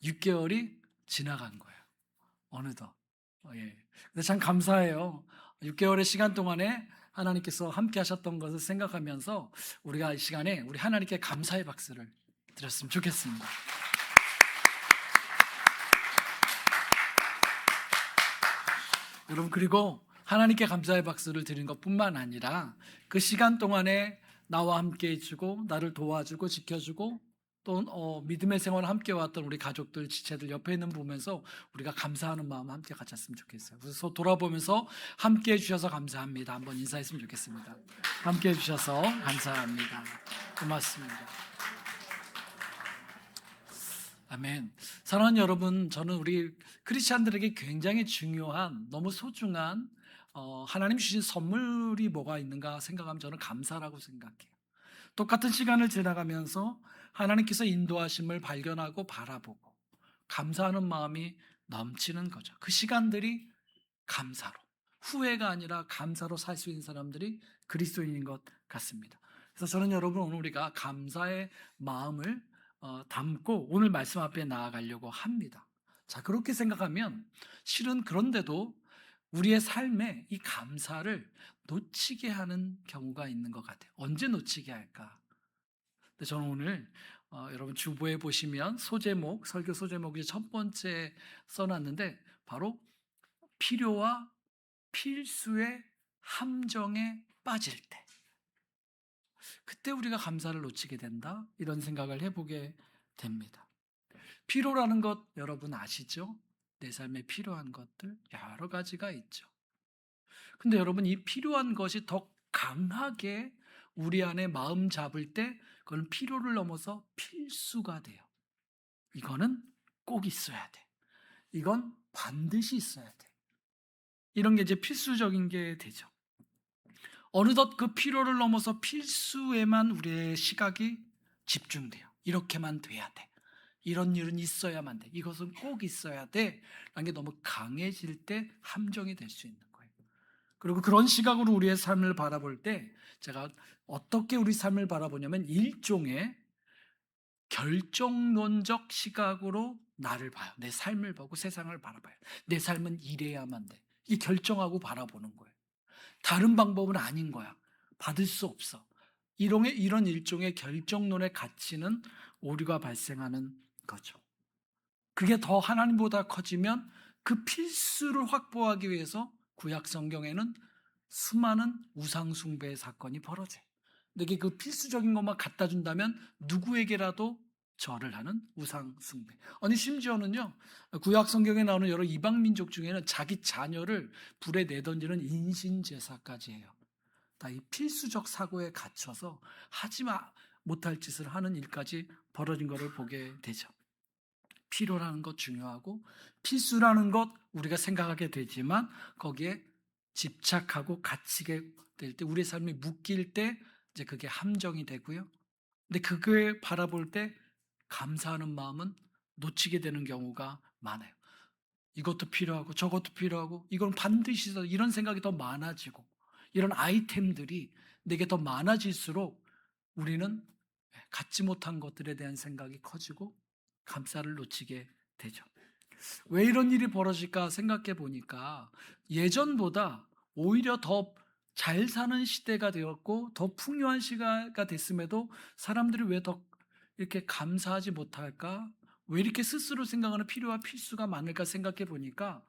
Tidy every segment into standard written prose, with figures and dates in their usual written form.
6개월이 지나간 거예요. 어느덧. 예. 근데 참 감사해요. 6개월의 시간 동안에 하나님께서 함께 하셨던 것을 생각하면서 우리가 이 시간에 우리 하나님께 감사의 박수를 드렸으면 좋겠습니다. 여러분, 그리고 하나님께 감사의 박수를 드린 것뿐만 아니라 그 시간 동안에 나와 함께 해주고 나를 도와주고 지켜주고 또 믿음의 생활을 함께 왔던 우리 가족들, 지체들 옆에 있는 보면서 우리가 감사하는 마음 함께 가졌으면 좋겠어요. 그래서 돌아보면서 함께 해주셔서 감사합니다. 한번 인사했으면 좋겠습니다. 함께 해주셔서 감사합니다. 고맙습니다. 아멘. 사랑하는 여러분, 저는 우리 크리스찬들에게 굉장히 중요한, 너무 소중한 하나님 주신 선물이 뭐가 있는가 생각하면 저는 감사라고 생각해요. 똑같은 시간을 지나가면서 하나님께서 인도하심을 발견하고 바라보고 감사하는 마음이 넘치는 거죠. 그 시간들이 감사로, 후회가 아니라 감사로 살 수 있는 사람들이 그리스도인인 것 같습니다. 그래서 저는 여러분, 오늘 우리가 감사의 마음을 담고 오늘 말씀 앞에 나아가려고 합니다. 자, 그렇게 생각하면 실은 그런데도 우리의 삶에 이 감사를 놓치게 하는 경우가 있는 것 같아요. 언제 놓치게 할까? 근데 저는 오늘 여러분 주보에 보시면 소제목, 설교 소제목이 첫 번째 써놨는데 바로 필요와 필수의 함정에 빠질 때, 그때 우리가 감사를 놓치게 된다, 이런 생각을 해보게 됩니다. 필요라는 것 여러분 아시죠? 내 삶에 필요한 것들 여러 가지가 있죠. 근데 여러분, 이 필요한 것이 더 강하게 우리 안에 마음 잡을 때 그건 필요를 넘어서 필수가 돼요. 이거는 꼭 있어야 돼. 이건 반드시 있어야 돼. 이런 게 이제 필수적인 게 되죠. 어느덧 그 필요를 넘어서 필수에만 우리의 시각이 집중돼요. 이렇게만 돼야 돼. 이런 일은 있어야만 돼. 이것은 꼭 있어야 돼. 라는 게 너무 강해질 때 함정이 될 수 있는 거예요. 그리고 그런 시각으로 우리의 삶을 바라볼 때 제가 어떻게 우리 삶을 바라보냐면 일종의 결정론적 시각으로 나를 봐요. 내 삶을 보고 세상을 바라봐요. 내 삶은 이래야만 돼. 이 결정하고 바라보는 거예요. 다른 방법은 아닌 거야. 받을 수 없어. 이런 일종의 결정론의 가치는 오류가 발생하는 거죠. 그게 더 하나님보다 커지면 그 필수를 확보하기 위해서 구약 성경에는 수많은 우상 숭배의 사건이 벌어져요. 내게 그 필수적인 것만 갖다 준다면 누구에게라도 절을 하는 우상 숭배. 아니, 심지어는요, 구약 성경에 나오는 여러 이방 민족 중에는 자기 자녀를 불에 내던지는 인신 제사까지 해요. 다 이 필수적 사고에 갇혀서 하지 못할 짓을 하는 일까지 벌어진 것을 보게 되죠. 필요라는 것 중요하고 필수라는 것 우리가 생각하게 되지만 거기에 집착하고 갇히게 될 때, 우리의 삶이 묶일 때 이제 그게 함정이 되고요. 근데 그걸 바라볼 때 감사하는 마음은 놓치게 되는 경우가 많아요. 이것도 필요하고 저것도 필요하고 이건 반드시 이런 생각이 더 많아지고 이런 아이템들이 내게 더 많아질수록 우리는 갖지 못한 것들에 대한 생각이 커지고 감사를 놓치게 되죠. 왜 이런 일이 벌어질까 생각해 보니까 예전보다 오히려 더 잘 사는 시대가 되었고 더 풍요한 시대가 됐음에도 사람들이 왜 더 이렇게 감사하지 못할까? 왜 이렇게 스스로 생각하는 필요와 필수가 많을까 생각해 보니까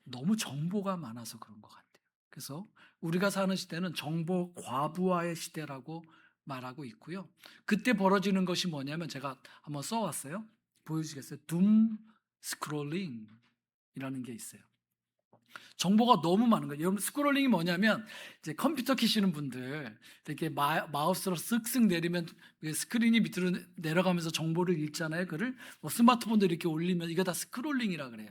너무 정보가 많아서 그런 것 같아요. 그래서 우리가 사는 시대는 정보 과부하의 시대라고 말하고 있고요. 그때 벌어지는 것이 뭐냐면 제가 한번 써왔어요. 보여주시겠어요? 둠 스크롤링이라는 게 있어요. 정보가 너무 많은 거예요. 여러분, 스크롤링이 뭐냐면 이제 컴퓨터 키시는 분들 이렇게 마우스로 쓱쓱 내리면 스크린이 밑으로 내려가면서 정보를 읽잖아요. 그를 스마트폰도 이렇게 올리면 이거 다 스크롤링이라 그래요.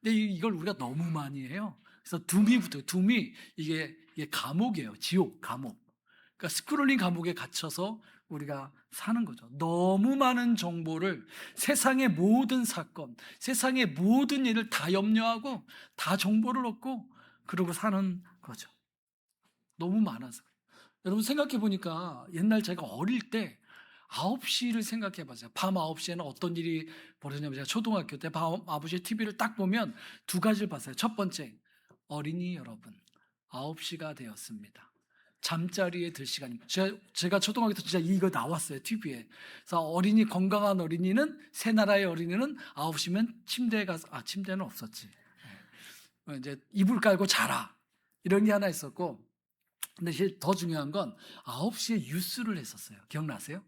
근데 이걸 우리가 너무 많이 해요. 그래서 둠이 이게 감옥이에요. 지옥, 감옥. 그러니까 스크롤링 감옥에 갇혀서 우리가 사는 거죠. 너무 많은 정보를, 세상의 모든 사건, 세상의 모든 일을 다 염려하고 다 정보를 얻고 그러고 사는 거죠. 너무 많아서. 여러분, 생각해 보니까 옛날 제가 어릴 때 9시를 생각해 보세요. 밤 9시에는 어떤 일이 벌어졌냐면 제가 초등학교 때 밤 9시에 TV를 딱 보면 두 가지를 봤어요. 첫 번째, 어린이 여러분, 9시가 되었습니다. 잠자리에 들 시간입니다. 제가 초등학교 때 진짜 이거 나왔어요. TV에. 그래서 어린이, 건강한 어린이는, 새 나라의 어린이는 9시면 침대에 가서, 침대는 없었지. 이제 이불 깔고 자라. 이런 게 하나 있었고, 근데 더 중요한 건 9시에 뉴스를 했었어요. 기억나세요?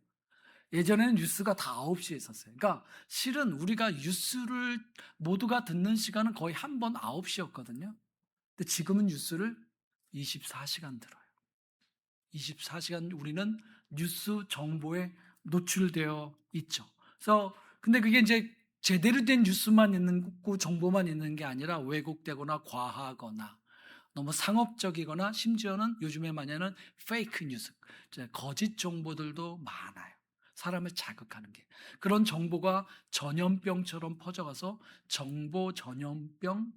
예전에는 뉴스가 다 9시에 있었어요. 그러니까 실은 우리가 뉴스를 모두가 듣는 시간은 거의 한 번 9시였거든요. 근데 지금은 뉴스를 24시간 들어요. 24시간 우리는 뉴스 정보에 노출되어 있죠. 그래서 근데 그게 이제 제대로 된 뉴스만 있는 거, 정보만 있는 게 아니라 왜곡되거나 과하거나 너무 상업적이거나 심지어는 요즘에 많이는 페이크 뉴스, 거짓 정보들도 많아요. 사람을 자극하는 게. 그런 정보가 전염병처럼 퍼져가서 정보 전염병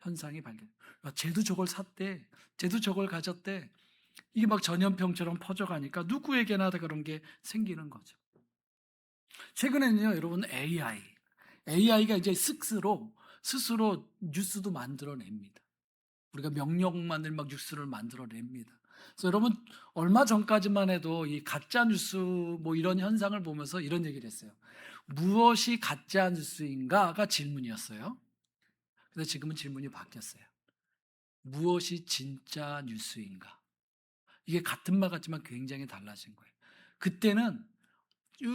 현상이 발견. 쟤도 저걸 샀대. 쟤도 저걸 가졌대. 이게 막 전염병처럼 퍼져가니까 누구에게나 다 그런 게 생기는 거죠. 최근에는요, 여러분 AI가 이제 스스로 뉴스도 만들어냅니다. 우리가 명령만을 막 뉴스를 만들어냅니다. 그래서 여러분 얼마 전까지만 해도 이 가짜 뉴스 뭐 이런 현상을 보면서 이런 얘기를 했어요. 무엇이 가짜 뉴스인가가 질문이었어요. 근데 지금은 질문이 바뀌었어요. 무엇이 진짜 뉴스인가? 이게 같은 말 같지만 굉장히 달라진 거예요. 그때는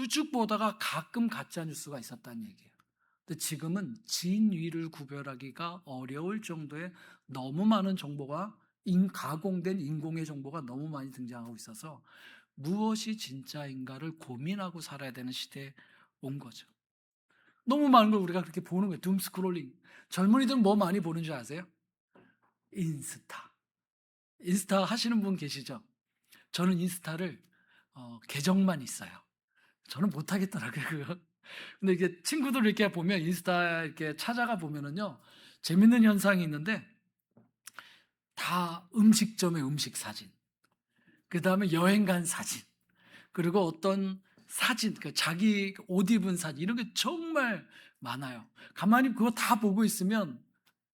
쭉 보다가 가끔 가짜 뉴스가 있었다는 얘기예요. 근데 지금은 진위를 구별하기가 어려울 정도의 너무 많은 정보가 가공된 인공의 정보가 너무 많이 등장하고 있어서 무엇이 진짜인가를 고민하고 살아야 되는 시대에 온 거죠. 너무 많은 걸 우리가 그렇게 보는 거예요. 둠 스크롤링. 젊은이들은 뭐 많이 보는 줄 아세요? 인스타. 인스타 하시는 분 계시죠? 저는 인스타를 계정만 있어요. 저는 못하겠더라고요, 그거. 근데 이게 친구들 이렇게 보면 인스타 이렇게 찾아가 보면은요, 재밌는 현상이 있는데 다 음식점의 음식 사진, 그 다음에 여행 간 사진, 그리고 어떤 사진, 자기 옷 입은 사진, 이런 게 정말 많아요. 가만히 그거 다 보고 있으면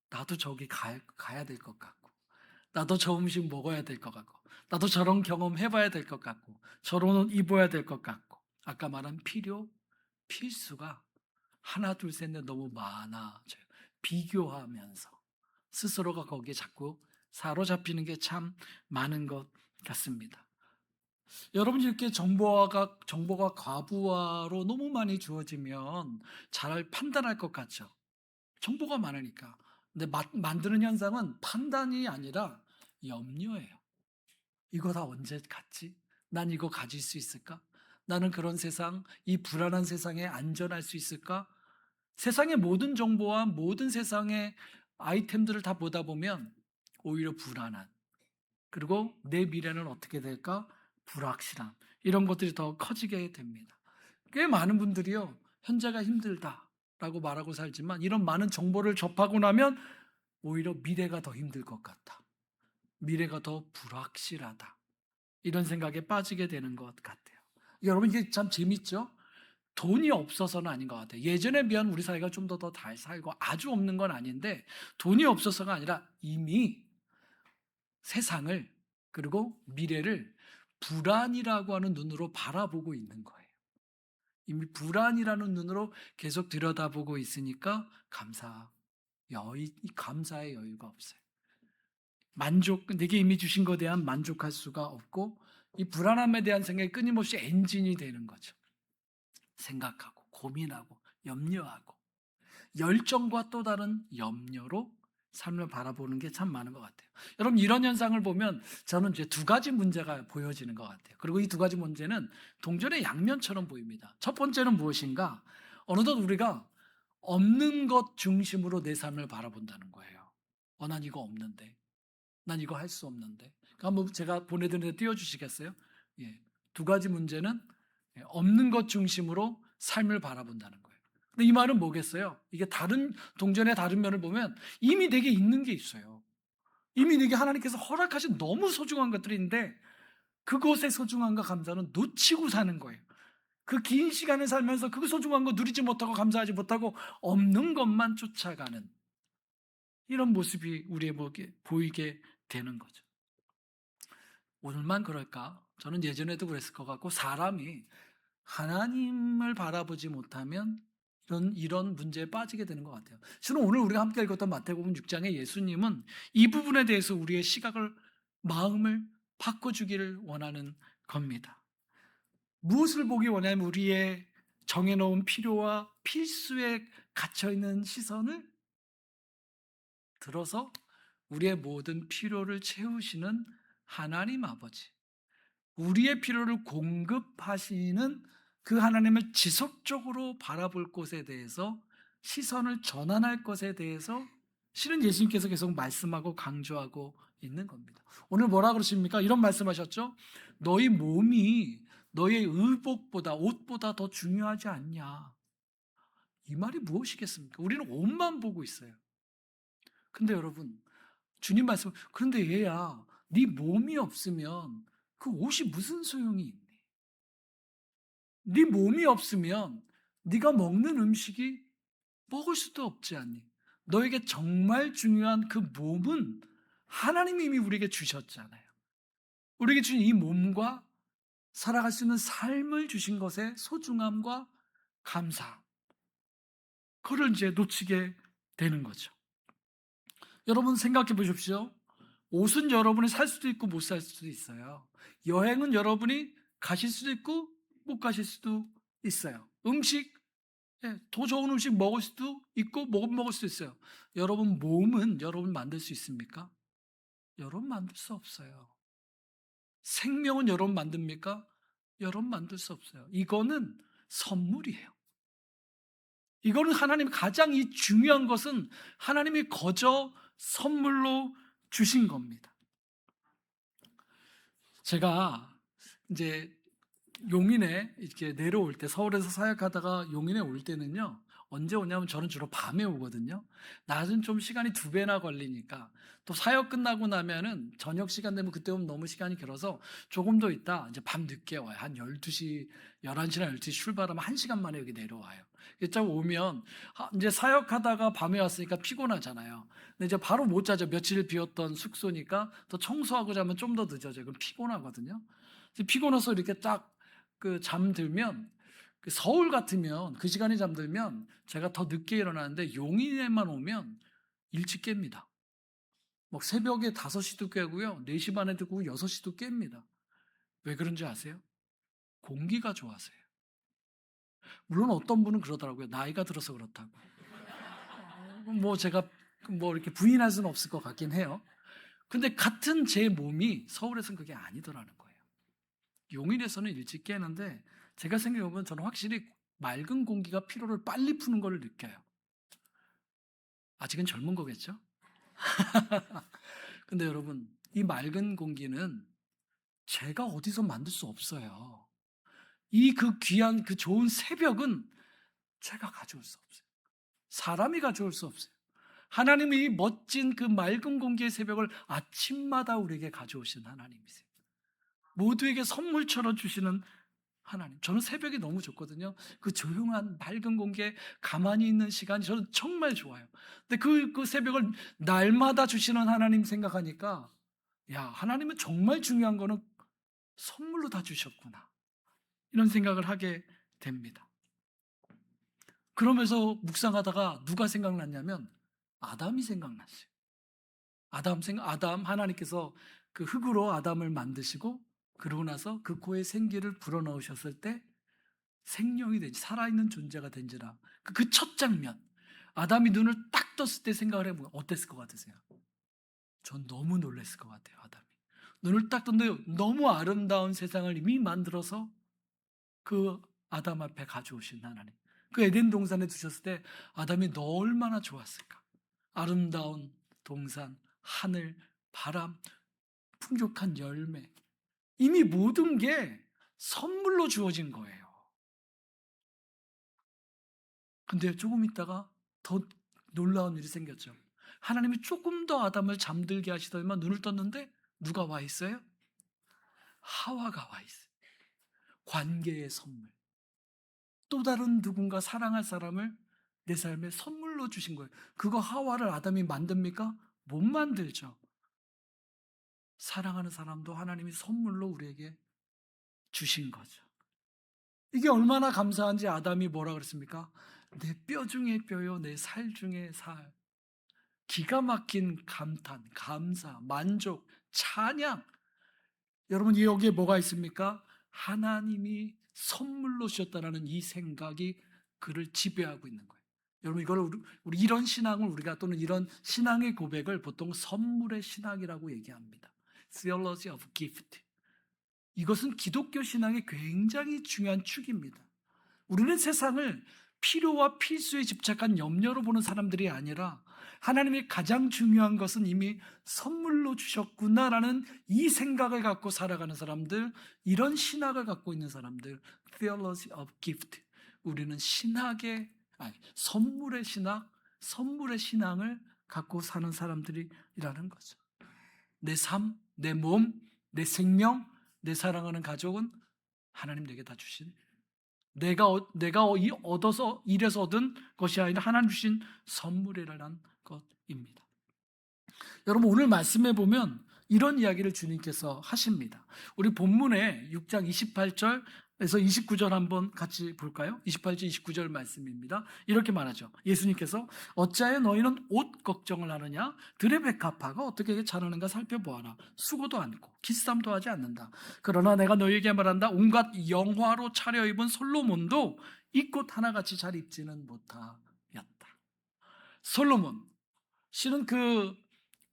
나도 저기 가야 될 것 같고, 나도 저 음식 먹어야 될 것 같고, 나도 저런 경험 해봐야 될 것 같고, 저런 옷 입어야 될 것 같고, 아까 말한 필수가 하나, 둘, 셋, 넷 너무 많아져요. 비교하면서 스스로가 거기에 자꾸 사로잡히는 게 참 많은 것 같습니다. 여러분 이렇게 정보가 과부하로 너무 많이 주어지면 잘 판단할 것 같죠. 정보가 많으니까. 근데 만드는 현상은 판단이 아니라 염려예요. 이거 다 언제 갖지? 난 이거 가질 수 있을까? 나는 그런 세상, 이 불안한 세상에 안전할 수 있을까? 세상의 모든 정보와 모든 세상의 아이템들을 다 보다 보면 오히려 불안한, 그리고 내 미래는 어떻게 될까? 불확실함, 이런 것들이 더 커지게 됩니다. 꽤 많은 분들이요, 현재가 힘들다라고 말하고 살지만 이런 많은 정보를 접하고 나면 오히려 미래가 더 힘들 것 같다. 미래가 더 불확실하다. 이런 생각에 빠지게 되는 것 같아요. 여러분 이게 참 재밌죠? 돈이 없어서는 아닌 것 같아요. 예전에 비한 우리 사회가 좀 더 잘 살고 아주 없는 건 아닌데 돈이 없어서가 아니라 이미 세상을 그리고 미래를 불안이라고 하는 눈으로 바라보고 있는 거예요. 이미 불안이라는 눈으로 계속 들여다보고 있으니까 감사의 여유가 없어요. 내게 이미 주신 것에 대한 만족할 수가 없고 이 불안함에 대한 생각이 끊임없이 엔진이 되는 거죠. 생각하고 고민하고 염려하고 열정과 또 다른 염려로 삶을 바라보는 게 참 많은 것 같아요. 여러분 이런 현상을 보면 저는 이제 두 가지 문제가 보여지는 것 같아요. 그리고 이 두 가지 문제는 동전의 양면처럼 보입니다. 첫 번째는 무엇인가? 어느덧 우리가 없는 것 중심으로 내 삶을 바라본다는 거예요. 난 이거 없는데, 난 이거 할 수 없는데. 한번 제가 보내드리는데 띄워주시겠어요? 예. 두 가지 문제는 없는 것 중심으로 삶을 바라본다는 거예요. 근데 이 말은 뭐겠어요? 이게 동전의 다른 면을 보면 이미 내게 있는 게 있어요. 이미 내게 하나님께서 허락하신 너무 소중한 것들이 있는데 그것의 소중함과 감사는 놓치고 사는 거예요. 그 긴 시간을 살면서 그 소중한 거 누리지 못하고 감사하지 못하고 없는 것만 쫓아가는 이런 모습이 우리에게 보이게 되는 거죠. 오늘만 그럴까? 저는 예전에도 그랬을 것 같고, 사람이 하나님을 바라보지 못하면 이런 문제에 빠지게 되는 것 같아요. 저는 오늘 우리가 함께 읽었던 마태복음 6장에 예수님은 이 부분에 대해서 우리의 시각을, 마음을 바꿔주기를 원하는 겁니다. 무엇을 보기 원하냐면 우리의 정해놓은 필요와 필수에 갇혀있는 시선을 들어서 우리의 모든 필요를 채우시는 하나님 아버지, 우리의 필요를 공급하시는 그 하나님을 지속적으로 바라볼 것에 대해서, 시선을 전환할 것에 대해서 실은 예수님께서 계속 말씀하고 강조하고 있는 겁니다. 오늘 뭐라 그러십니까? 이런 말씀하셨죠? 너희 몸이 너의 의복보다, 옷보다 더 중요하지 않냐. 이 말이 무엇이겠습니까? 우리는 옷만 보고 있어요. 근데 여러분, 주님 말씀, 그런데 얘야, 네 몸이 없으면 그 옷이 무슨 소용이 있니? 네 몸이 없으면 네가 먹는 음식이 먹을 수도 없지 않니? 너에게 정말 중요한 그 몸은 하나님이 이미 우리에게 주셨잖아요. 우리에게 주신 이 몸과 살아갈 수 있는 삶을 주신 것의 소중함과 감사, 그걸 이제 놓치게 되는 거죠. 여러분 생각해 보십시오. 옷은 여러분이 살 수도 있고 못 살 수도 있어요. 여행은 여러분이 가실 수도 있고 못 가실 수도 있어요. 음식, 더 좋은 음식 먹을 수도 있고 못 먹을 수도 있어요. 여러분 몸은 여러분 만들 수 있습니까? 여러분 만들 수 없어요. 생명은 여러분 만듭니까? 여러분 만들 수 없어요. 이거는 선물이에요. 이거는 하나님 가장 이 중요한 것은 하나님이 거저 선물로 주신 겁니다. 제가 이제 용인에 이렇게 내려올 때, 서울에서 사역하다가 용인에 올 때는요, 언제 오냐면 저는 주로 밤에 오거든요. 낮은 좀 시간이 2배나 걸리니까, 또 사역 끝나고 나면은 저녁 시간 되면 그때 오면 너무 시간이 길어서 조금 더 있다 이제 밤 늦게 와요. 한 12시, 11시나 12시 출발하면 1시간 만에 여기 내려와요. 이제 오면 이제 사역하다가 밤에 왔으니까 피곤하잖아요. 근데 이제 바로 못 자죠. 며칠 비었던 숙소니까 또 청소하고 자면 좀 더 늦어져요. 그럼 피곤하거든요. 피곤해서 이렇게 딱 잠들면, 서울 같으면 그 시간에 잠들면 제가 더 늦게 일어나는데, 용인에만 오면 일찍 깹니다. 막 새벽에 5시도 깨고요, 4시 반에도 깨고 6시도 깹니다. 왜 그런지 아세요? 공기가 좋아서요. 물론 어떤 분은 그러더라고요. 나이가 들어서 그렇다고. 뭐 제가 뭐 이렇게 부인할 수는 없을 것 같긴 해요. 근데 같은 제 몸이 서울에서는 그게 아니더라는 거예요. 용인에서는 일찍 깨는데, 제가 생각해보면 저는 확실히 맑은 공기가 피로를 빨리 푸는 걸 느껴요. 아직은 젊은 거겠죠? 근데 여러분, 이 맑은 공기는 제가 어디서 만들 수 없어요. 이 그 귀한 그 좋은 새벽은 제가 가져올 수 없어요. 사람이 가져올 수 없어요. 하나님이 이 멋진 그 맑은 공기의 새벽을 아침마다 우리에게 가져오신 하나님이세요. 모두에게 선물처럼 주시는 하나님. 저는 새벽이 너무 좋거든요. 그 조용한 맑은 공기에 가만히 있는 시간이 저는 정말 좋아요. 근데 그 새벽을 날마다 주시는 하나님 생각하니까, 야, 하나님은 정말 중요한 거는 선물로 다 주셨구나, 이런 생각을 하게 됩니다. 그러면서 묵상하다가 누가 생각났냐면 아담이 생각났어요. 아담, 하나님께서 그 흙으로 아담을 만드시고, 그러고 나서 그 코에 생기를 불어넣으셨을 때 생명이 되지, 살아있는 존재가 된지라. 그 첫 장면, 아담이 눈을 딱 떴을 때 생각을 해보면 어땠을 것 같으세요? 전 너무 놀랐을 것 같아요. 아담이 눈을 딱 떴는데 너무 아름다운 세상을 이미 만들어서 그 아담 앞에 가져오신 하나님, 그 에덴 동산에 두셨을 때 아담이 너 얼마나 좋았을까. 아름다운 동산, 하늘, 바람, 풍족한 열매, 이미 모든 게 선물로 주어진 거예요. 근데 조금 있다가 더 놀라운 일이 생겼죠. 하나님이 조금 더 아담을 잠들게 하시더니만 눈을 떴는데 누가 와 있어요? 하와가 와 있어요. 관계의 선물. 또 다른 누군가 사랑할 사람을 내 삶에 선물로 주신 거예요. 그거 하와를 아담이 만듭니까? 못 만들죠. 사랑하는 사람도 하나님이 선물로 우리에게 주신 거죠. 이게 얼마나 감사한지 아담이 뭐라 그랬습니까? 내 뼈 중에 뼈요, 내 살 중에 살. 기가 막힌 감탄, 감사, 만족, 찬양. 여러분 여기에 뭐가 있습니까? 하나님이 선물로 주셨다라는 이 생각이 그를 지배하고 있는 거예요. 여러분 이걸 우리 이런 신앙을 우리가 또는 이런 신앙의 고백을 보통 선물의 신앙이라고 얘기합니다. Theology of gift. 이것은 기독교 신앙의 굉장히 중요한 축입니다. 우리는 세상을 필요와 필수에 집착한 염려로 보는 사람들이 아니라 하나님의 가장 중요한 것은 이미 선물로 주셨구나라는 이 생각을 갖고 살아가는 사람들, 이런 신학을 갖고 있는 사람들, theology of gift. 우리는 선물의 신학, 선물의 신앙을 갖고 사는 사람들이라는 거죠. 내 삶, 내 몸, 내 생명, 내 사랑하는 가족은 하나님 내게 다 주신, 내가 얻어서 일해서 얻은 것이 아니라 하나님 주신 선물이라는 것입니다. 여러분 오늘 말씀해 보면 이런 이야기를 주님께서 하십니다. 우리 본문에 6장 28절에서 29절 한번 같이 볼까요? 28절 29절 말씀입니다. 이렇게 말하죠. 예수님께서 어찌하여 너희는 옷 걱정을 하느냐? 들의 백합화가 어떻게 자라는가 살펴보아라. 수고도 않고 기쌈도 하지 않는다. 그러나 내가 너희에게 말한다. 온갖 영화로 차려입은 솔로몬도 이 꽃 하나같이 잘 입지는 못하였다. 솔로몬 실은 그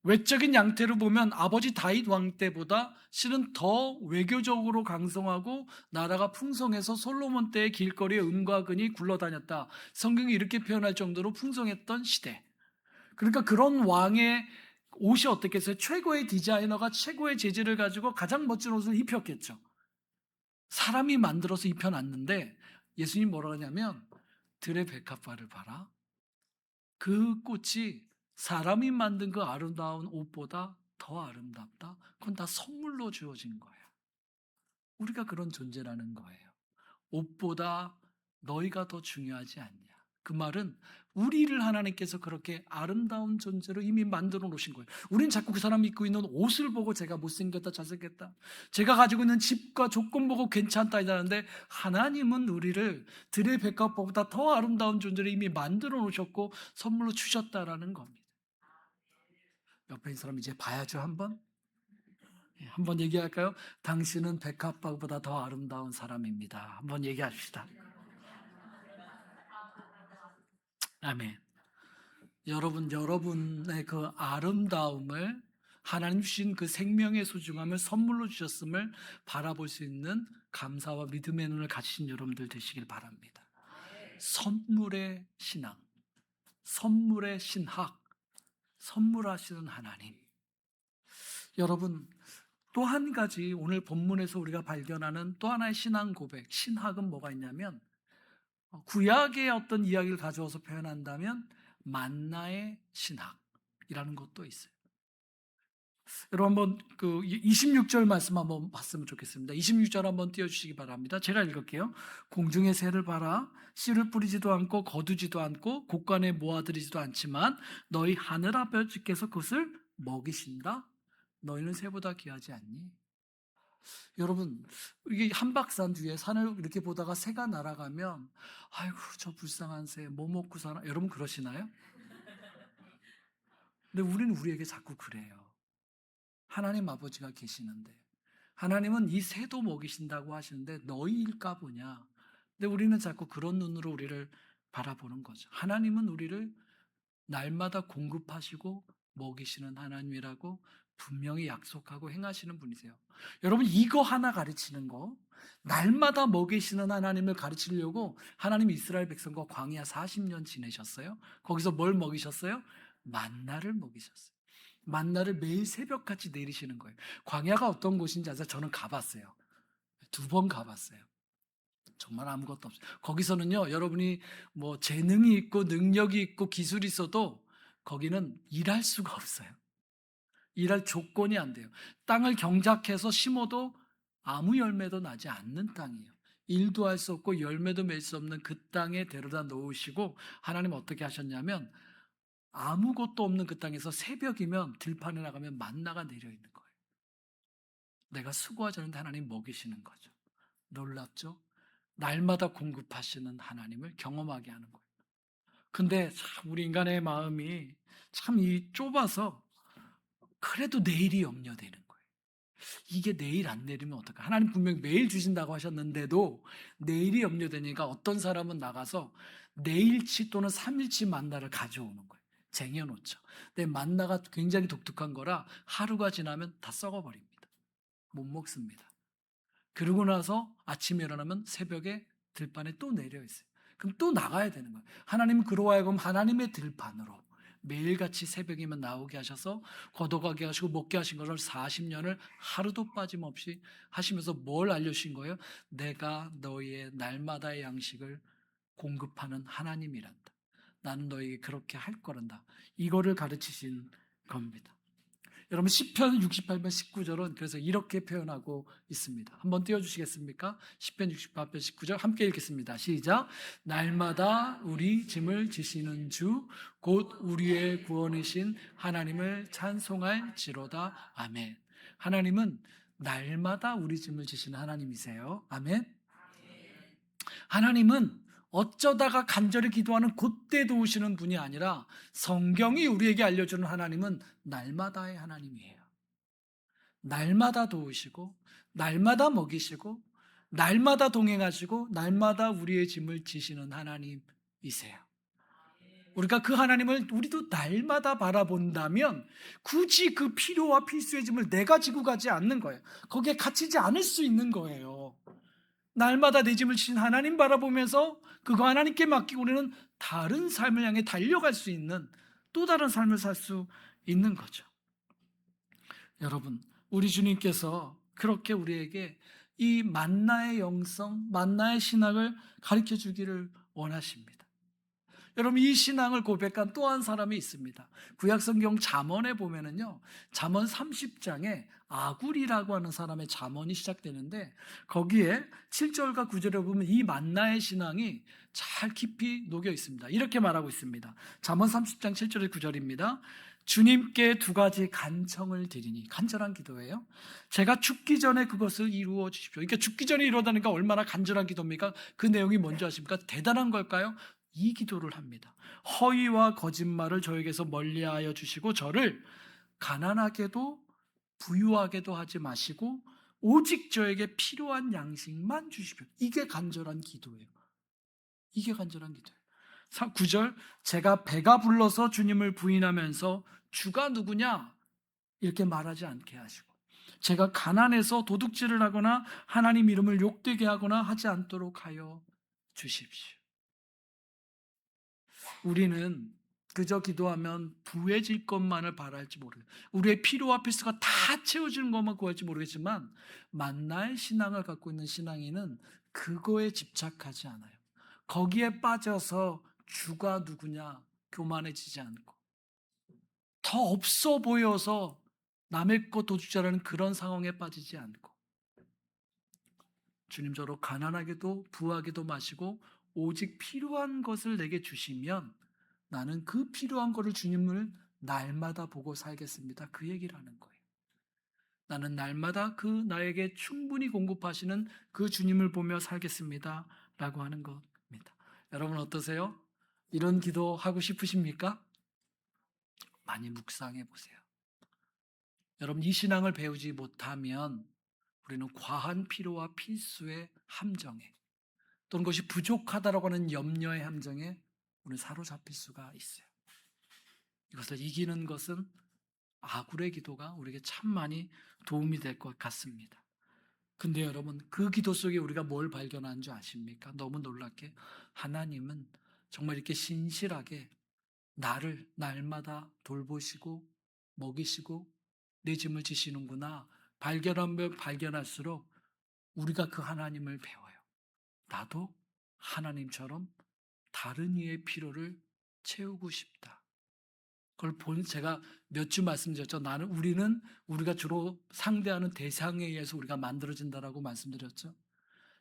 외적인 양태로 보면 아버지 다윗 왕 때보다 실은 더 외교적으로 강성하고 나라가 풍성해서 솔로몬 때의 길거리에 은과 금이 굴러다녔다. 성경이 이렇게 표현할 정도로 풍성했던 시대. 그러니까 그런 왕의 옷이 어떻겠어요? 최고의 디자이너가 최고의 재질을 가지고 가장 멋진 옷을 입혔겠죠. 사람이 만들어서 입혀놨는데 예수님 뭐라 하냐면 들의 백합화를 봐라. 그 꽃이 사람이 만든 그 아름다운 옷보다 더 아름답다. 그건 다 선물로 주어진 거예요. 우리가 그런 존재라는 거예요. 옷보다 너희가 더 중요하지 않냐. 그 말은 우리를 하나님께서 그렇게 아름다운 존재로 이미 만들어 놓으신 거예요. 우린 자꾸 그 사람이 입고 있는 옷을 보고 제가 못생겼다, 잘생겼다, 제가 가지고 있는 집과 조건 보고 괜찮다 이러는데 하나님은 우리를 들의 백합화보다 더 아름다운 존재로 이미 만들어 놓으셨고 선물로 주셨다라는 겁니다. 옆에 있는 사람 이제 봐야죠. 한번 얘기할까요? 당신은 백합화보다 더 아름다운 사람입니다. 한번 얘기합시다. 아멘. 여러분의 그 아름다움을, 하나님 주신 그 생명의 소중함을 선물로 주셨음을 바라볼 수 있는 감사와 믿음의 눈을 가지신 여러분들 되시길 바랍니다. 선물의 신앙, 선물의 신학, 선물하시는 하나님. 여러분 또 한 가지 오늘 본문에서 우리가 발견하는 또 하나의 신앙 고백, 신학은 뭐가 있냐면 구약의 어떤 이야기를 가져와서 표현한다면 만나의 신학이라는 것도 있어요. 여러분 한번 그 26절 말씀 한번 봤으면 좋겠습니다. 26절 한번 띄워주시기 바랍니다. 제가 읽을게요. 공중의 새를 봐라. 씨를 뿌리지도 않고 거두지도 않고 곡간에 모아들이지도 않지만 너희 하늘 아버지께서 그것을 먹이신다. 너희는 새보다 귀하지 않니? 여러분 이게 한박산 뒤에 산을 이렇게 보다가 새가 날아가면 아이고 저 불쌍한 새 뭐 먹고 사나, 여러분 그러시나요? 근데 우리는 우리에게 자꾸 그래요. 하나님 아버지가 계시는데 하나님은 이 새도 먹이신다고 하시는데 너희일까 보냐. 근데 우리는 자꾸 그런 눈으로 우리를 바라보는 거죠. 하나님은 우리를 날마다 공급하시고 먹이시는 하나님이라고 분명히 약속하고 행하시는 분이세요. 여러분 이거 하나 가르치는 거, 날마다 먹이시는 하나님을 가르치려고 하나님 이스라엘 백성과 광야 40년 지내셨어요. 거기서 뭘 먹이셨어요? 만나를 먹이셨어요. 만나를 매일 새벽같이 내리시는 거예요. 광야가 어떤 곳인지 아세요? 저는 가봤어요. 2번 가봤어요. 정말 아무것도 없어요. 거기서는요, 여러분이 뭐 재능이 있고 능력이 있고 기술이 있어도 거기는 일할 수가 없어요. 일할 조건이 안 돼요. 땅을 경작해서 심어도 아무 열매도 나지 않는 땅이에요. 일도 할 수 없고 열매도 맺을 수 없는 그 땅에 데려다 놓으시고 하나님 어떻게 하셨냐면 아무것도 없는 그 땅에서 새벽이면 들판에 나가면 만나가 내려 있는 거예요. 내가 수고하지 않는데 하나님 먹이시는 거죠. 놀랍죠? 날마다 공급하시는 하나님을 경험하게 하는 거예요. 근데 참 우리 인간의 마음이 참 이 좁아서 그래도 내일이 염려되는 거예요. 이게 내일 안 내리면 어떨까? 하나님 분명히 매일 주신다고 하셨는데도 내일이 염려되니까 어떤 사람은 나가서 내일치 또는 3일치 만나를 가져오는 거예요. 쟁여놓죠. 근데 만나가 굉장히 독특한 거라 하루가 지나면 다 썩어버립니다. 못 먹습니다. 그러고 나서 아침에 일어나면 새벽에 들판에 또 내려 있어요. 그럼 또 나가야 되는 거예요. 하나님은 그로 하여금 하나님의 들판으로 매일같이 새벽이면 나오게 하셔서 거둬가게 하시고 먹게 하신 것을 40년을 하루도 빠짐없이 하시면서 뭘 알려주신 거예요? 내가 너희의 날마다의 양식을 공급하는 하나님이란다. 나는 너희에게 그렇게 할 거란다. 이거를 가르치신 겁니다. 여러분 시편 68편 19절은 그래서 이렇게 표현하고 있습니다. 한번 띄워주시겠습니까? 시편 68편 19절 함께 읽겠습니다. 시작. 날마다 우리 짐을 지시는 주 곧 우리의 구원이신 하나님을 찬송할지로다. 아멘. 하나님은 날마다 우리 짐을 지시는 하나님이세요. 아멘. 하나님은 어쩌다가 간절히 기도하는 그때 도우시는 분이 아니라 성경이 우리에게 알려주는 하나님은 날마다의 하나님이에요. 날마다 도우시고 날마다 먹이시고 날마다 동행하시고 날마다 우리의 짐을 지시는 하나님이세요. 우리가 그 하나님을 우리도 날마다 바라본다면 굳이 그 필요와 필수의 짐을 내가 지고 가지 않는 거예요. 거기에 갇히지 않을 수 있는 거예요. 날마다 내 짐을 지신 하나님 바라보면서 그거 하나님께 맡기고 우리는 다른 삶을 향해 달려갈 수 있는 또 다른 삶을 살 수 있는 거죠. 여러분, 우리 주님께서 그렇게 우리에게 이 만나의 영성, 만나의 신학을 가르쳐 주기를 원하십니다. 여러분, 이 신앙을 고백한 또 한 사람이 있습니다. 구약성경 잠언에 보면은요, 잠언 30장에 아굴이라고 하는 사람의 잠언이 시작되는데 거기에 7절과 9절에 보면 이 만나의 신앙이 잘 깊이 녹여 있습니다. 이렇게 말하고 있습니다. 잠언 30장 7절에 9절입니다. 주님께 두 가지 간청을 드리니, 간절한 기도예요. 제가 죽기 전에 그것을 이루어 주십시오. 그러니까 죽기 전에 이루어다니까 얼마나 간절한 기도입니까? 그 내용이 뭔지 아십니까? 대단한 걸까요? 이 기도를 합니다. 허위와 거짓말을 저에게서 멀리하여 주시고 저를 가난하게도 부유하게도 하지 마시고 오직 저에게 필요한 양식만 주십시오. 이게 간절한 기도예요. 이게 간절한 기도예요. 9절, 제가 배가 불러서 주님을 부인하면서 주가 누구냐 이렇게 말하지 않게 하시고, 제가 가난해서 도둑질을 하거나 하나님 이름을 욕되게 하거나 하지 않도록 하여 주십시오. 우리는 그저 기도하면 부해질 것만을 바랄지 모르겠어요. 우리의 필요와 필수가 다 채워지는 것만 구할지 모르겠지만 만나의 신앙을 갖고 있는 신앙인은 그거에 집착하지 않아요. 거기에 빠져서 주가 누구냐 교만해지지 않고, 더 없어 보여서 남의 것 도둑질하는 그런 상황에 빠지지 않고, 주님 저로 가난하게도 부하게도 마시고 오직 필요한 것을 내게 주시면 나는 그 필요한 것을 주님을 날마다 보고 살겠습니다. 그 얘기를 하는 거예요. 나는 날마다 그 나에게 충분히 공급하시는 그 주님을 보며 살겠습니다. 라고 하는 겁니다. 여러분 어떠세요? 이런 기도 하고 싶으십니까? 많이 묵상해 보세요. 여러분 이 신앙을 배우지 못하면 우리는 과한 필요와 필수의 함정에 또는 것이 부족하다라고 하는 염려의 함정에 우리는 사로잡힐 수가 있어요. 이것을 이기는 것은 아굴의 기도가 우리에게 참 많이 도움이 될 것 같습니다. 근데 여러분 그 기도 속에 우리가 뭘 발견한 줄 아십니까? 너무 놀랍게 하나님은 정말 이렇게 신실하게 나를 날마다 돌보시고 먹이시고 내 짐을 지시는구나 발견하면 발견할수록 우리가 그 하나님을 배워요. 나도 하나님처럼 다른 이의 필요를 채우고 싶다. 그걸 제가 몇 주 말씀드렸죠. 우리가 주로 상대하는 대상에 의해서 우리가 만들어진다라고 말씀드렸죠.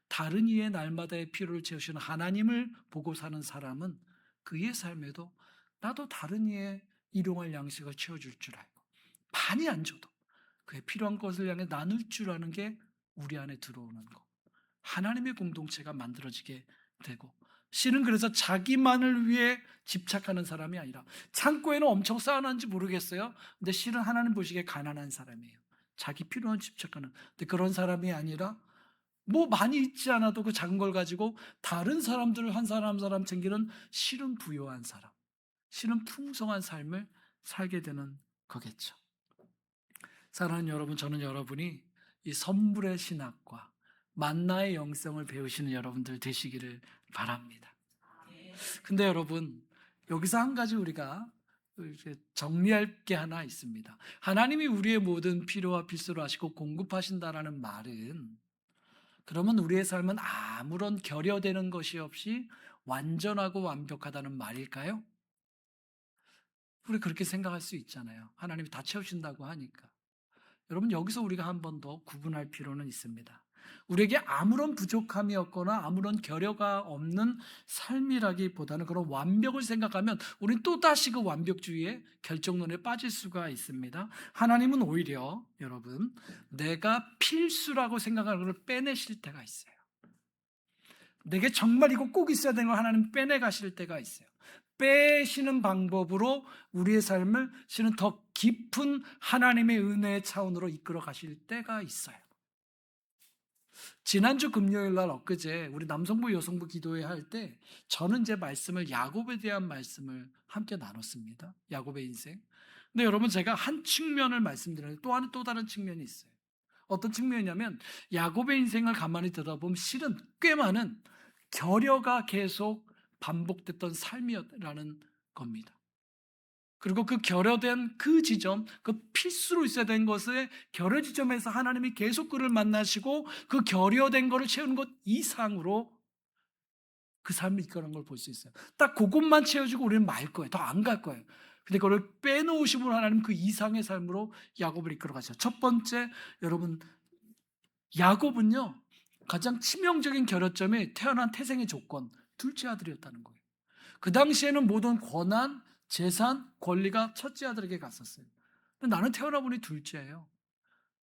다른 이의 날마다의 필요를 채우시는 하나님을 보고 사는 사람은 그의 삶에도 나도 다른 이의 일용할 양식을 채워줄 줄 알고 많이 안 줘도 그의 필요한 것을 향해 나눌 줄 아는 게 우리 안에 들어오는 거. 하나님의 공동체가 만들어지게 되고, 실은 그래서 자기만을 위해 집착하는 사람이 아니라, 창고에는 엄청 쌓아놨는지 모르겠어요. 근데 실은 하나님 보시기에 가난한 사람이에요. 자기 필요한 집착하는. 근데 그런 사람이 아니라 뭐 많이 있지 않아도 그 작은 걸 가지고 다른 사람들을 한 사람 한 사람 챙기는 실은 부유한 사람, 실은 풍성한 삶을 살게 되는 거겠죠. 사랑하는 여러분, 저는 여러분이 이 선불의 신학과 만나의 영성을 배우시는 여러분들 되시기를 바랍니다. 근데 여러분, 여기서 한 가지 우리가 이렇게 정리할 게 하나 있습니다. 하나님이 우리의 모든 필요와 필수를 아시고 공급하신다라는 말은, 그러면 우리의 삶은 아무런 결여되는 것이 없이 완전하고 완벽하다는 말일까요? 우리 그렇게 생각할 수 있잖아요. 하나님이 다 채우신다고 하니까. 여러분, 여기서 우리가 한 번 더 구분할 필요는 있습니다. 우리에게 아무런 부족함이 없거나 아무런 결여가 없는 삶이라기보다는 그런 완벽을 생각하면 우리는 또다시 그 완벽주의의 결정론에 빠질 수가 있습니다. 하나님은 오히려 여러분, 내가 필수라고 생각하는 것을 빼내실 때가 있어요. 내게 정말 이거 꼭 있어야 되는 걸 하나님 빼내가실 때가 있어요. 빼시는 방법으로 우리의 삶을 실은 더 깊은 하나님의 은혜의 차원으로 이끌어 가실 때가 있어요. 지난주 금요일 날 엊그제 우리 남성부 여성부 기도회 할 때 저는 제 말씀을 야곱에 대한 말씀을 함께 나눴습니다. 야곱의 인생. 근데 여러분, 제가 한 측면을 말씀드렸는데 또 다른 측면이 있어요. 어떤 측면이냐면 야곱의 인생을 가만히 들여다보면 실은 꽤 많은 결여가 계속 반복됐던 삶이라는 겁니다. 그리고 그 결여된 그 지점, 그 필수로 있어야 된 것의 결여 지점에서 하나님이 계속 그를 만나시고 그 결여된 것을 채우는 것 이상으로 그 삶을 이끌어간 걸 볼 수 있어요. 딱 그것만 채워주고 우리는 말 거예요. 더 안 갈 거예요. 근데 그걸 빼놓으시면 하나님 그 이상의 삶으로 야곱을 이끌어 가셔요. 첫 번째, 여러분, 야곱은요, 가장 치명적인 결여점이 태어난 태생의 조건, 둘째 아들이었다는 거예요. 그 당시에는 모든 권한, 재산, 권리가 첫째 아들에게 갔었어요. 근데 나는 태어나 보니 둘째예요.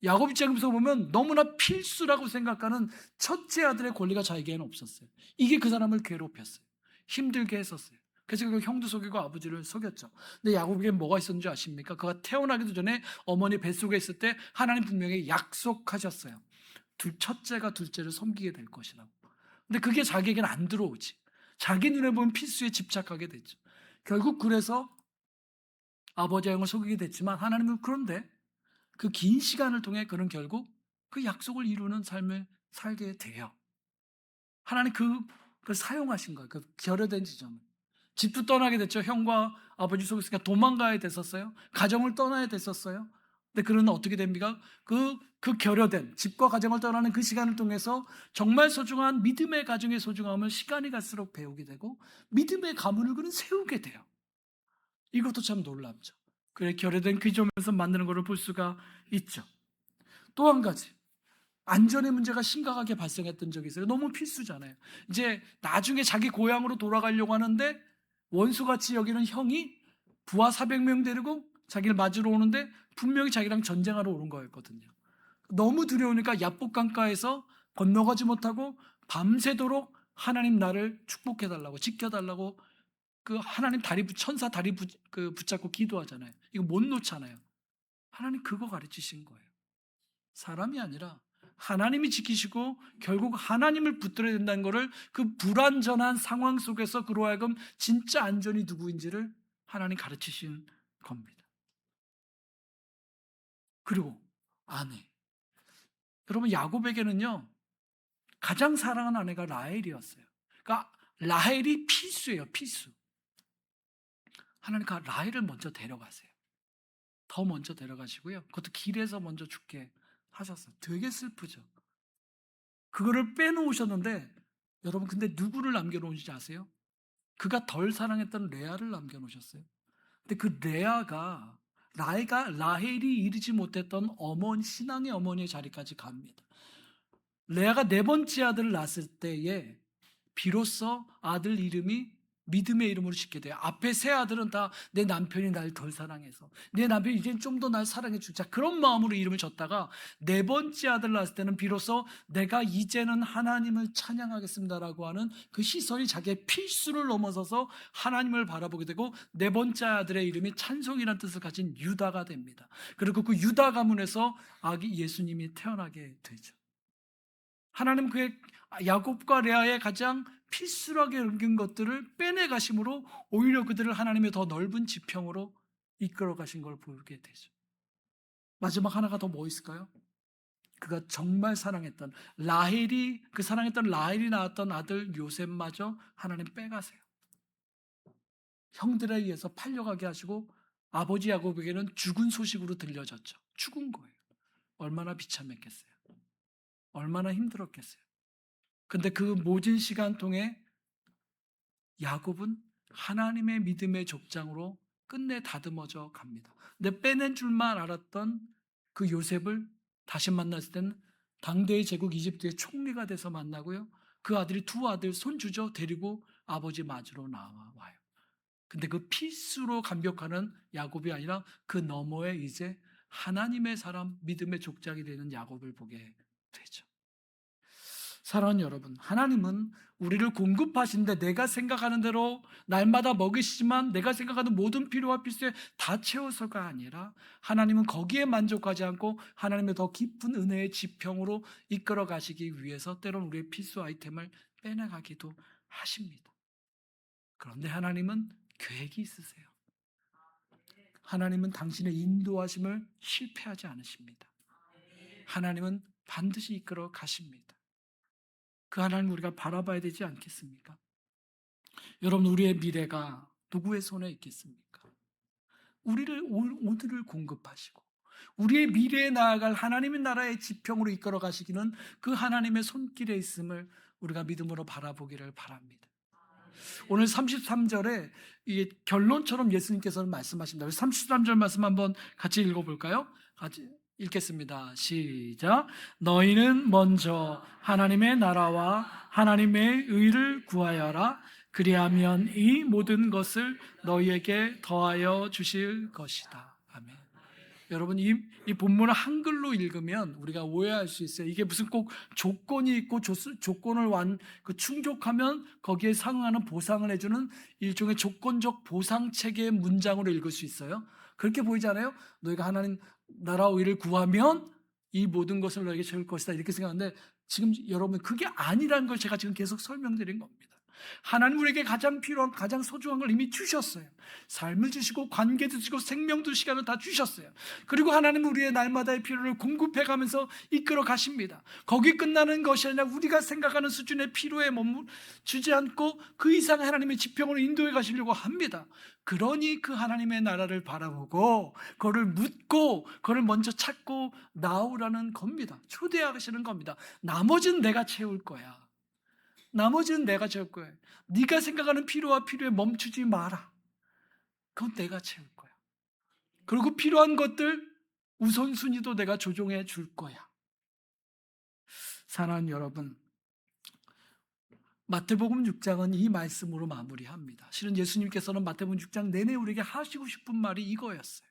야곱 입장에서 보면 너무나 필수라고 생각하는 첫째 아들의 권리가 자기에게는 없었어요. 이게 그 사람을 괴롭혔어요. 힘들게 했었어요. 그래서 결국 형도 속이고 아버지를 속였죠. 근데 야곱에게 뭐가 있었는지 아십니까? 그가 태어나기도 전에 어머니 뱃속에 있을 때 하나님 분명히 약속하셨어요. 첫째가 둘째를 섬기게 될 것이라고. 근데 그게 자기에게는 안 들어오지. 자기 눈에 보면 필수에 집착하게 됐죠. 결국 그래서 아버지와 형을 속이게 됐지만 하나님은 그런데 그 긴 시간을 통해 그는 결국 그 약속을 이루는 삶을 살게 돼요. 하나님 그걸 사용하신 거예요. 그 결여된 지점을. 집도 떠나게 됐죠. 형과 아버지 속에 있으니까 도망가야 됐었어요. 가정을 떠나야 됐었어요. 근데 그는 어떻게 됩니까? 그 결여된 집과 가정을 떠나는 그 시간을 통해서 정말 소중한 믿음의 가정의 소중함을 시간이 갈수록 배우게 되고 믿음의 가문을 그는 세우게 돼요. 이것도 참 놀랍죠. 그래, 결여된 그 점에서 만드는 것을 볼 수가 있죠. 또 한 가지, 안전의 문제가 심각하게 발생했던 적이 있어요. 너무 필수잖아요. 이제 나중에 자기 고향으로 돌아가려고 하는데 원수같이 여기는 형이 부하 400명 데리고 자기를 맞으러 오는데 분명히 자기랑 전쟁하러 오는 거였거든요. 너무 두려우니까 야복 강가에서 건너가지 못하고 밤새도록 하나님 나를 축복해달라고, 지켜달라고 그 하나님 천사 다리 붙잡고 기도하잖아요. 이거 못 놓잖아요. 하나님 그거 가르치신 거예요. 사람이 아니라 하나님이 지키시고 결국 하나님을 붙들어야 된다는 것을 그 불안전한 상황 속에서 그로 하여금 진짜 안전이 누구인지를 하나님 가르치신 겁니다. 그리고 아내. 여러분, 야곱에게는요, 가장 사랑하는 아내가 라헬이었어요. 그러니까 라헬이 필수예요, 필수. 하나님 그 라헬을 먼저 데려가세요. 더 먼저 데려가시고요. 그것도 길에서 먼저 죽게 하셨어요. 되게 슬프죠. 그거를 빼놓으셨는데 여러분, 근데 누구를 남겨놓으신지 아세요? 그가 덜 사랑했던 레아를 남겨놓으셨어요. 근데 그 레아가 라헬이 이르지 못했던 신앙의 어머니의 자리까지 갑니다. 레아가 네 번째 아들을 낳았을 때에 비로소 아들 이름이 믿음의 이름으로 짓게 돼요. 앞에 세 아들은 다 내 남편이 날 덜 사랑해서, 내 남편이 이제 좀 더 날 사랑해 주자, 그런 마음으로 이름을 졌다가 네 번째 아들 낳았을 때는 비로소 내가 이제는 하나님을 찬양하겠습니다라고 하는 그 시선이 자기의 필수를 넘어서서 하나님을 바라보게 되고, 네 번째 아들의 이름이 찬송이라는 뜻을 가진 유다가 됩니다. 그리고 그 유다 가문에서 아기 예수님이 태어나게 되죠. 하나님 그의 야곱과 레아의 가장 필수하게 여긴 것들을 빼내 가심으로 오히려 그들을 하나님의 더 넓은 지평으로 이끌어 가신 걸 보게 되죠. 마지막 하나가 더 뭐 있을까요? 그가 정말 사랑했던 라헬이, 그 사랑했던 라헬이 낳았던 아들 요셉마저 하나님 빼가세요. 형들에 의해서 팔려가게 하시고 아버지 야곱에게는 죽은 소식으로 들려졌죠. 죽은 거예요. 얼마나 비참했겠어요. 얼마나 힘들었겠어요. 근데 그 모진 시간 통에 야곱은 하나님의 믿음의 족장으로 끝내 다듬어져 갑니다. 근데 빼낸 줄만 알았던 그 요셉을 다시 만났을 때는 당대의 제국 이집트의 총리가 돼서 만나고요. 그 아들이 두 아들 손주죠 데리고 아버지 맞으러 나와요. 근데 그 필수로 감격하는 야곱이 아니라 그 너머에 이제 하나님의 사람, 믿음의 족장이 되는 야곱을 보게 되죠. 사랑하는 여러분, 하나님은 우리를 공급하시는데 내가 생각하는 대로 날마다 먹이시지만 내가 생각하는 모든 필요와 필수에 다 채워서가 아니라 하나님은 거기에 만족하지 않고 하나님의 더 깊은 은혜의 지평으로 이끌어 가시기 위해서 때로는 우리의 필수 아이템을 빼내가기도 하십니다. 그런데 하나님은 계획이 있으세요. 하나님은 당신의 인도하심을 실패하지 않으십니다. 하나님은 반드시 이끌어 가십니다. 그 하나님 우리가 바라봐야 되지 않겠습니까? 여러분, 우리의 미래가 누구의 손에 있겠습니까? 오늘을 공급하시고 우리의 미래에 나아갈 하나님의 나라의 지평으로 이끌어 가시기는 그 하나님의 손길에 있음을 우리가 믿음으로 바라보기를 바랍니다. 오늘 33절에 이 결론처럼 예수님께서는 말씀하십니다. 33절 말씀 한번 같이 읽어볼까요? 같이 읽겠습니다. 시작. 너희는 먼저 하나님의 나라와 하나님의 의를 구하여라. 그리하면 이 모든 것을 너희에게 더하여 주실 것이다. 아멘. 여러분, 이 본문을 한글로 읽으면 우리가 오해할 수 있어요. 이게 무슨 꼭 조건이 있고 조건을 충족하면 거기에 상응하는 보상을 해주는 일종의 조건적 보상 체계의 문장으로 읽을 수 있어요. 그렇게 보이지 않아요? 너희가 하나님 나라와 의를 구하면 이 모든 것을 너에게 채울 것이다, 이렇게 생각하는데 지금 여러분, 그게 아니라는 걸 제가 지금 계속 설명드린 겁니다. 하나님 우리에게 가장 필요한, 가장 소중한 걸 이미 주셨어요. 삶을 주시고 관계도 주시고 생명도 시간을 다 주셨어요. 그리고 하나님은 우리의 날마다의 필요를 공급해가면서 이끌어 가십니다. 거기 끝나는 것이 아니라 우리가 생각하는 수준의 필요에 머무르지 않고 그 이상 하나님의 지평으로 인도해 가시려고 합니다. 그러니 그 하나님의 나라를 바라보고 그거를 묻고 그거를 먼저 찾고 나오라는 겁니다. 초대하시는 겁니다. 나머지는 내가 채울 거야. 나머지는 내가 채울 거야. 네가 생각하는 필요와 필요에 멈추지 마라. 그건 내가 채울 거야. 그리고 필요한 것들 우선순위도 내가 조정해 줄 거야. 사랑하는 여러분, 마태복음 6장은 이 말씀으로 마무리합니다. 실은 예수님께서는 마태복음 6장 내내 우리에게 하시고 싶은 말이 이거였어요.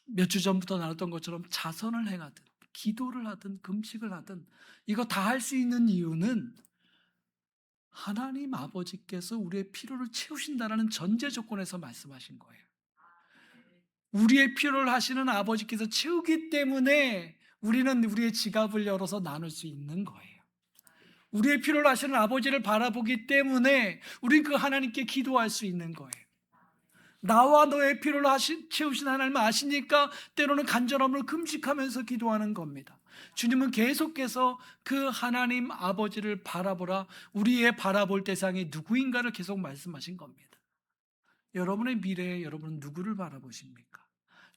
몇 주 전부터 나눴던 것처럼 자선을 행하든 기도를 하든 금식을 하든 이거 다 할 수 있는 이유는 하나님 아버지께서 우리의 필요를 채우신다는 전제 조건에서 말씀하신 거예요. 우리의 필요를 하시는 아버지께서 채우기 때문에 우리는 우리의 지갑을 열어서 나눌 수 있는 거예요. 우리의 필요를 하시는 아버지를 바라보기 때문에 우리 그 하나님께 기도할 수 있는 거예요. 나와 너의 필요를 채우신 하나님을 아시니까 때로는 간절함을 금식하면서 기도하는 겁니다. 주님은 계속해서 그 하나님 아버지를 바라보라, 우리의 바라볼 대상이 누구인가를 계속 말씀하신 겁니다. 여러분의 미래에 여러분은 누구를 바라보십니까?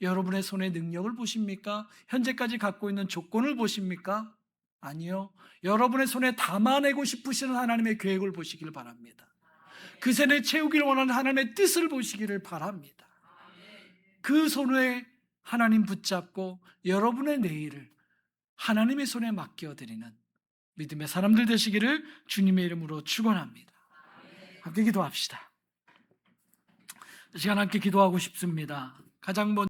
여러분의 손에 능력을 보십니까? 현재까지 갖고 있는 조건을 보십니까? 아니요. 여러분의 손에 담아내고 싶으시는 하나님의 계획을 보시길 바랍니다. 그 손에 채우기를 원하는 하나님의 뜻을 보시기를 바랍니다. 그 손에 하나님 붙잡고 여러분의 내일을 하나님의 손에 맡겨드리는 믿음의 사람들 되시기를 주님의 이름으로 축원합니다. 함께 기도합시다. 이 시간 함께 기도하고 싶습니다. 가장 먼저